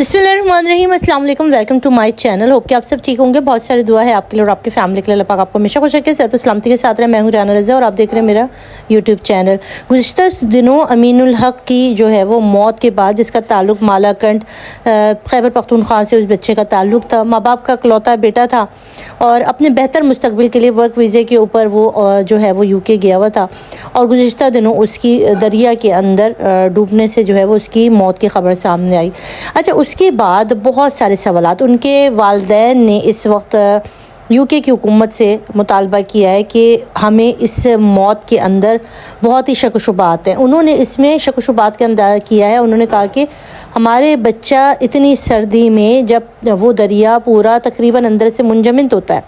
बिस्मिल्लाहिर्रहमानिर्रहीम, अस्सलाम वालेकुम, welcome to my channel. Hope कि आप सब ठीक होंगे। बहुत सारी दुआ है आपके लिए और आपकी फैमिली के लिए। अल्लाह पाक आपको हमेशा खुश रखे, सेहत और सलामती के साथ रहे। मैं हूँ राना रज़ा और आप देख रहे हैं मेरा यूट्यूब चैनल। गुज़िश्ता दिनों अमीनुल हक की जो है वो मौत के बाद, जिसका ताल्लुक़ मालाकंड खैबर पख्तूनख्वा से उस बच्चे का ताल्लुक़ था। माँ बाप का इकलौता बेटा था और अपने बेहतर मुस्तकबिल के लिए वर्क वीज़े के ऊपर वो जो है वो यूके गया हुआ था और गुज़िश्ता दिनों उसकी दरिया के अंदर डूबने से जो है वो उसकी मौत की ख़बर सामने आई। अच्छा, उसके बाद बहुत सारे सवालात उनके वालिदैन ने इस वक्त यूके की हुकूमत से मुतालबा किया है कि हमें इस मौत के अंदर बहुत ही शक व शुबात हैं। उन्होंने इसमें शक व शुबात का अंदाज़ा किया है। उन्होंने कहा कि हमारे बच्चा इतनी सर्दी में, जब वो दरिया पूरा तकरीबन अंदर से मुंजमद होता है,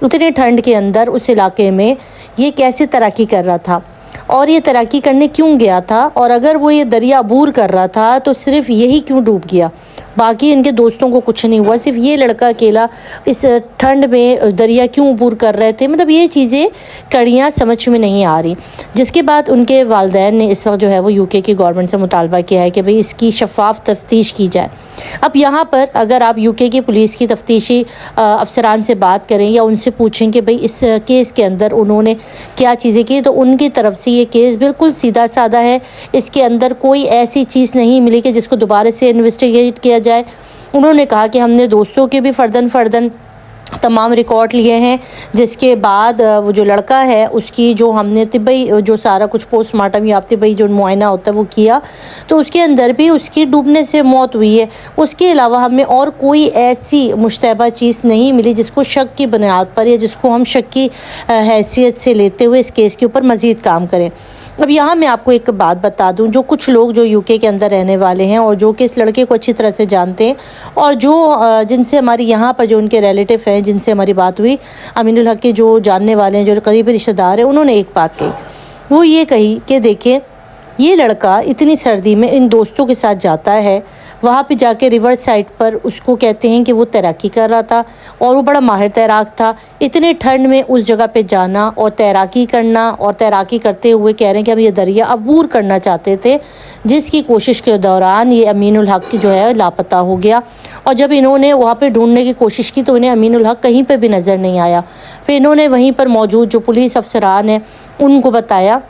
उतनी ठंड के अंदर उस इलाके में ये कैसे तैराकी कर रहा था और ये तैराकी करने क्यों गया था, और अगर वो ये दरिया अबूर कर रहा था तो सिर्फ यही क्यों डूब गया, बाकी इनके दोस्तों को कुछ नहीं हुआ, सिर्फ ये लड़का अकेला इस ठंड में दरिया क्यों अबूर कर रहे थे। मतलब ये चीज़ें कड़ियाँ समझ में नहीं आ रही। जिसके बाद उनके वालिदैन ने इस वक्त जो है वो यूके की गवर्नमेंट से मुतालबा किया है कि भाई इसकी शफाफ तफ्तीश की जाए। अब यहाँ पर अगर आप यूके की पुलिस की तफ्तीशी अफसरान से बात करें या उनसे पूछें कि भाई इस केस के अंदर उन्होंने क्या चीज़ें की, तो उनकी तरफ से ये केस बिल्कुल सीधा साधा है। इसके अंदर कोई ऐसी चीज़ नहीं मिली कि जिसको दोबारा से इन्वेस्टिगेट किया जाए। उन्होंने कहा कि हमने दोस्तों के भी फ़र्दन तमाम रिकॉर्ड लिए हैं, जिसके बाद वो जो लड़का है उसकी जो हमने तिब्बी जो सारा कुछ पोस्टमार्टम या तिब्बी जो मुआयना होता है वो किया, तो उसके अंदर भी उसकी डूबने से मौत हुई है। उसके अलावा हमें और कोई ऐसी मुश्तबा चीज़ नहीं मिली जिसको शक की बुनियाद पर या जिसको हम शक की हैसियत से लेते हुए इस केस के ऊपर मज़ीद काम करें। अब यहाँ मैं आपको एक बात बता दूँ, जो कुछ लोग जो यूके के अंदर रहने वाले हैं और जो कि इस लड़के को अच्छी तरह से जानते हैं और जो जिनसे हमारी यहाँ पर जो उनके रिलेटिव हैं, जिनसे हमारी बात हुई, अमीनुल हक के जो जानने वाले हैं, जो करीबी रिश्तेदार हैं, उन्होंने एक बात कही। वो ये कही कि देखिए, ये लड़का इतनी सर्दी में इन दोस्तों के साथ जाता है, वहाँ पे जाके रिवर साइड पर उसको कहते हैं कि वो तैराकी कर रहा था और वो बड़ा माहिर तैराक था। इतने ठंड में उस जगह पे जाना और तैराकी करना, और तैराकी करते हुए कह रहे हैं कि हम ये दरिया अबूर करना चाहते थे, जिसकी कोशिश के दौरान ये अमीनुल हक जो है लापता हो गया। और जब इन्होंने वहाँ पे ढूंढने की कोशिश की तो इन्हें अमीनुल हक कहीं पर भी नज़र नहीं आया। फिर इन्होंने वहीं पर मौजूद जो पुलिस अफसरान हैं उनको बताया,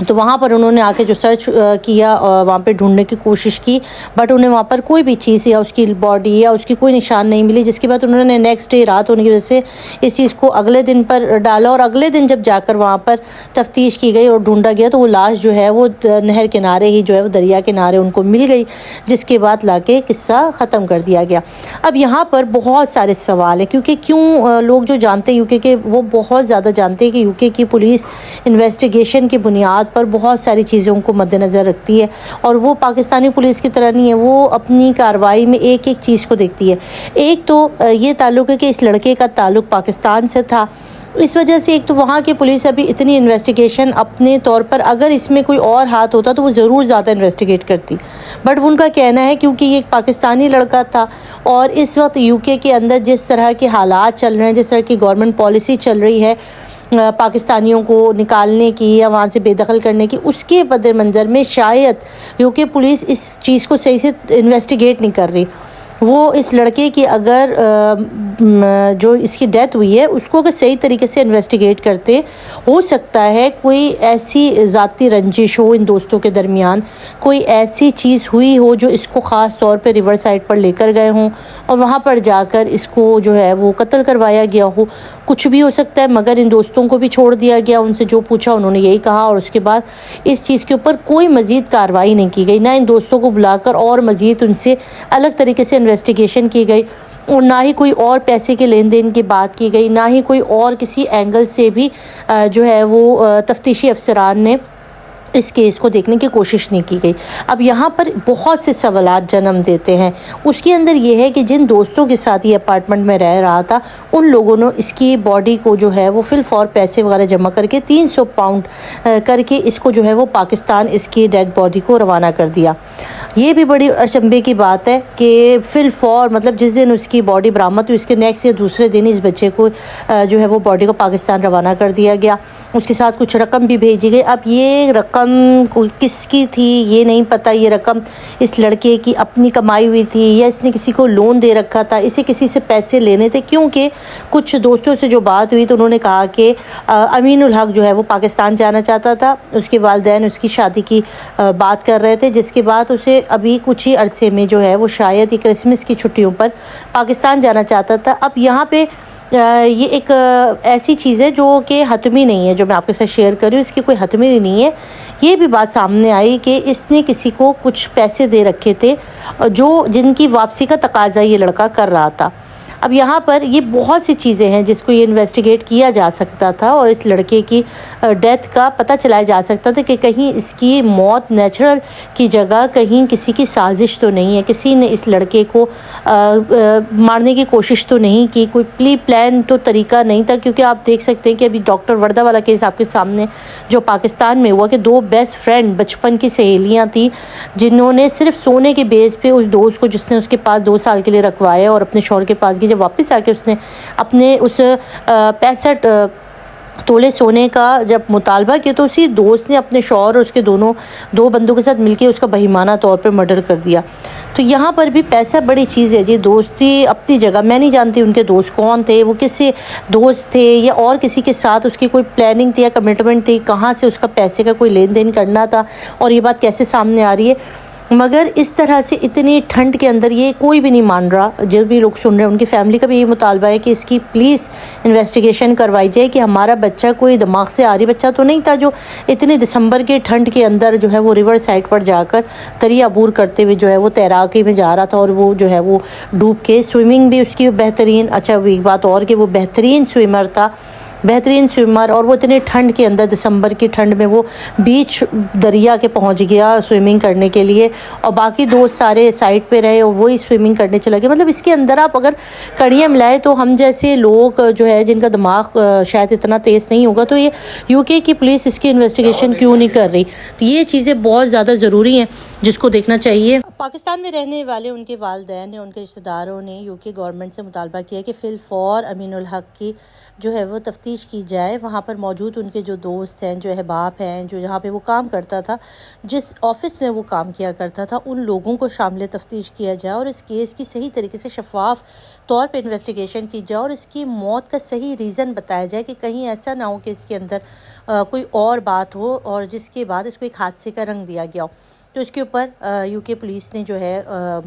तो वहाँ पर उन्होंने आके जो सर्च किया और वहाँ पे ढूंढने की कोशिश की, बट उन्हें वहाँ पर कोई भी चीज़ या उसकी बॉडी या उसकी कोई निशान नहीं मिली। जिसके बाद उन्होंने नेक्स्ट डे रात होने की वजह से इस चीज़ को अगले दिन पर डाला और अगले दिन जब जाकर वहाँ पर तफ्तीश की गई और ढूंढा गया तो वो लाश जो है वो नहर किनारे ही जो है वो दरिया किनारे उनको मिल गई, जिसके बाद लाके किस्सा ख़त्म कर दिया गया। अब यहाँ पर बहुत सारे सवाल हैं, क्योंकि क्यों लोग जो जानते हैं यूके के, वो बहुत ज़्यादा जानते हैं कि यूके की पुलिस इन्वेस्टिगेशन की बुनियाद पर बहुत सारी चीज़ों को मद्देनज़र रखती है और वो पाकिस्तानी पुलिस की तरह नहीं है। वो अपनी कार्रवाई में एक एक चीज़ को देखती है। एक तो ये ताल्लुक़ है कि इस लड़के का ताल्लुक़ पाकिस्तान से था, इस वजह से एक तो वहाँ की पुलिस अभी इतनी इन्वेस्टिगेशन अपने तौर पर, अगर इसमें कोई और हाथ होता तो वो ज़रूर ज़्यादा इन्वेस्टिगेट करती, बट उनका कहना है क्योंकि ये एक पाकिस्तानी लड़का था और इस वक्त यूके के अंदर जिस तरह के हालात चल रहे हैं, जिस तरह की गवर्नमेंट पॉलिसी चल रही है पाकिस्तानियों को निकालने की या वहाँ से बेदखल करने की, उसके बदे मंज़र में शायद यूके पुलिस इस चीज़ को सही से इन्वेस्टिगेट नहीं कर रही। वो इस लड़के की अगर जो इसकी डेथ हुई है उसको अगर सही तरीके से इन्वेस्टिगेट करते, हो सकता है कोई ऐसी ज़ाती रंजिश हो इन दोस्तों के दरमियान, कोई ऐसी चीज़ हुई हो जो इसको ख़ास तौर पे रिवर साइड पर लेकर गए हों और वहाँ पर जाकर इसको जो है वो कत्ल करवाया गया हो। कुछ भी हो सकता है, मगर इन दोस्तों को भी छोड़ दिया गया। उनसे जो पूछा उन्होंने यही कहा और उसके बाद इस चीज़ के ऊपर कोई मज़ीद कार्रवाई नहीं की गई, ना इन दोस्तों को बुलाकर और मज़ीद उनसे अलग तरीके से इन्वेस्टिगेशन की गई और ना ही कोई और पैसे के लेन देन की बात की गई, ना ही कोई और किसी एंगल से भी जो है वो तफ्तीशी अफसरान ने इस केस को देखने की कोशिश नहीं की गई। अब यहाँ पर बहुत से सवालात जन्म देते हैं। उसके अंदर ये है कि जिन दोस्तों के साथ ये अपार्टमेंट में रह रहा था, उन लोगों ने इसकी बॉडी को जो है वो फिल फॉर पैसे वगैरह जमा करके 300 पाउंड करके इसको जो है वो पाकिस्तान इसकी डेड बॉडी को रवाना कर दिया। ये भी बड़ी अचंभे की बात है कि फिल फॉर, मतलब जिस दिन उसकी बॉडी बरामद हुई उसके नेक्स्ट या दूसरे दिन इस बच्चे को जो है वो बॉडी को पाकिस्तान रवाना कर दिया गया। اس کے ساتھ کچھ رقم بھی بھیجی گئی. اب یہ رقم کس کی تھی یہ نہیں پتہ. یہ رقم اس لڑکے کی اپنی کمائی ہوئی تھی یا اس نے کسی کو لون دے رکھا تھا, اسے کسی سے پیسے لینے تھے. کیونکہ کچھ دوستوں سے جو بات ہوئی تو انہوں نے کہا کہ امین الحق جو ہے وہ پاکستان جانا چاہتا تھا. اس کے والدین اس کی شادی کی بات کر رہے تھے, جس کے بعد اسے ابھی کچھ ہی عرصے میں جو ہے وہ شاید یہ کرسمس کی چھٹیوں پر پاکستان جانا چاہتا تھا. اب یہاں پہ یہ ایک ایسی چیز ہے جو کہ حتمی نہیں ہے, جو میں آپ کے ساتھ شیئر کر رہی ہوں اس کی کوئی حتمی نہیں ہے. یہ بھی بات سامنے آئی کہ اس نے کسی کو کچھ پیسے دے رکھے تھے جن کی واپسی کا تقاضا یہ لڑکا کر رہا تھا. اب یہاں پر یہ بہت سی چیزیں ہیں جس کو یہ انویسٹیگیٹ کیا جا سکتا تھا اور اس لڑکے کی ڈیتھ کا پتہ چلایا جا سکتا تھا کہ کہیں اس کی موت نیچرل کی جگہ کہیں کسی کی سازش تو نہیں ہے, کسی نے اس لڑکے کو مارنے کی کوشش تو نہیں کی, کوئی پری پلان تو طریقہ نہیں تھا. کیونکہ آپ دیکھ سکتے ہیں کہ ابھی ڈاکٹر وردہ والا کیس آپ کے سامنے جو پاکستان میں ہوا کہ 2 بیسٹ فرینڈ بچپن کی سہیلیاں تھیں جنہوں نے صرف سونے کے بیس پہ اس دوست کو جس نے اس کے پاس 2 سال کے لیے رکھوایا اور اپنے شوہر کے پاس گئی, جب واپس آ کے اس نے اپنے اس 65 تولے سونے کا جب مطالبہ کیا تو اسی دوست نے اپنے شوہر اور اس کے دو بندوں کے ساتھ مل کے اس کا بہیمانہ طور پر مرڈر کر دیا. تو یہاں پر بھی پیسہ بڑی چیز ہے جی. دوستی اپنی جگہ, میں نہیں جانتی ان کے دوست کون تھے, وہ کس سے دوست تھے یا اور کسی کے ساتھ اس کی کوئی پلاننگ تھی یا کمٹمنٹ تھی, کہاں سے اس کا پیسے کا کوئی لین دین کرنا تھا اور یہ بات کیسے سامنے آ رہی ہے. مگر اس طرح سے اتنی ٹھنڈ کے اندر یہ کوئی بھی نہیں مان رہا. جو بھی لوگ سن رہے ہیں ان کی فیملی کا بھی یہ مطالبہ ہے کہ اس کی پلیز انویسٹیگیشن کروائی جائے کہ ہمارا بچہ کوئی دماغ سے آ رہی بچہ تو نہیں تھا جو اتنے دسمبر کے ٹھنڈ کے اندر جو ہے وہ ریور سائڈ پر جا کر دریا عبور کرتے ہوئے جو ہے وہ تیراکی میں جا رہا تھا اور وہ جو ہے وہ ڈوب کے سوئمنگ بھی اس کی بہترین. اچھا ایک بات اور کہ وہ بہترین سوئمر تھا, بہترین سوئمر, اور وہ اتنے ٹھنڈ کے اندر دسمبر کی ٹھنڈ میں وہ بیچ دریا کے پہنچ گیا سوئمنگ کرنے کے لیے اور باقی دوست سارے سائڈ پہ رہے اور وہی سوئمنگ کرنے چلا گیا. مطلب اس کے اندر آپ اگر کڑیاں ملائے تو ہم جیسے لوگ جو ہے جن کا دماغ شاید اتنا تیز نہیں ہوگا تو یہ UK کی پولیس اس کی انویسٹیگیشن کیوں نہیں کر رہی. تو یہ چیزیں بہت زیادہ ضروری ہیں جس کو دیکھنا چاہیے. پاکستان میں رہنے والے ان کے والدین نے, ان کے رشتہ داروں نے UK گورنمنٹ سے مطالبہ کیا کہ فی الفور امین الحق کی جو ہے وہ تفتیش کی جائے. وہاں پر موجود ان کے جو دوست ہیں, جو احباب ہیں, جو جہاں پہ وہ کام کرتا تھا, جس آفس میں وہ کام کیا کرتا تھا, ان لوگوں کو شامل تفتیش کیا جائے اور اس کیس کی صحیح طریقے سے شفاف طور پہ انویسٹیگیشن کی جائے اور اس کی موت کا صحیح ریزن بتایا جائے کہ کہیں ایسا نہ ہو کہ اس کے اندر کوئی اور بات ہو اور جس کے بعد اس کو ایک حادثے کا رنگ دیا گیا ہو. تو اس کے اوپر UK پولیس نے جو ہے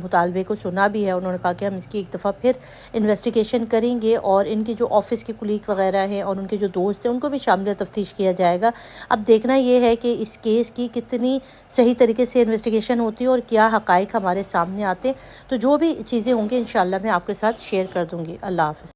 مطالبے کو سنا بھی ہے. انہوں نے کہا کہ ہم اس کی ایک دفعہ پھر انویسٹیگیشن کریں گے اور ان کے جو آفس کے کلیگ وغیرہ ہیں اور ان کے جو دوست ہیں ان کو بھی شامل تفتیش کیا جائے گا. اب دیکھنا یہ ہے کہ اس کیس کی کتنی صحیح طریقے سے انویسٹیگیشن ہوتی ہے اور کیا حقائق ہمارے سامنے آتے. تو جو بھی چیزیں ہوں گی انشاءاللہ میں آپ کے ساتھ شیئر کر دوں گی. اللہ حافظ.